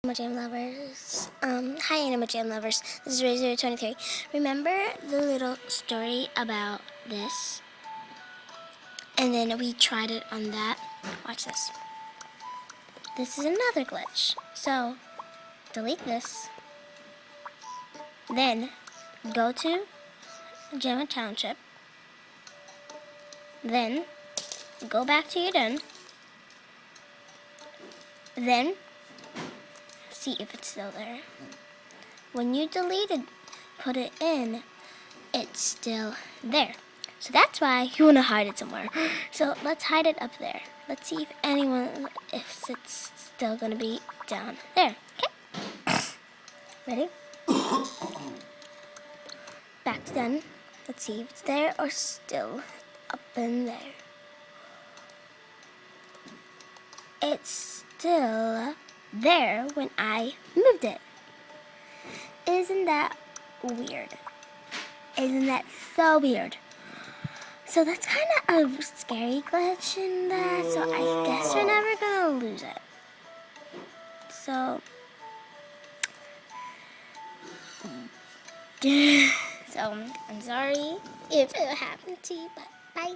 Animal Jam lovers. Hi Animal Jam lovers. This is Razor23. Remember the little story about this? And then we tried it on that. Watch this. This is another glitch. So, delete this. Then, go to Gemma Township. Then, go back to your den. Then, see if it's still there. When you put it in, it's still there. So that's why you want to hide it somewhere. So let's hide it up there. Let's see if it's still going to be down there. Okay? Ready? Back to den. Let's see if it's there or still up in there. It's still there when I moved it. Isn't that weird? Isn't that so weird? So that's kind of a scary glitch in that, so I guess we're never gonna lose it. So, I'm sorry if it happened to you, but bye.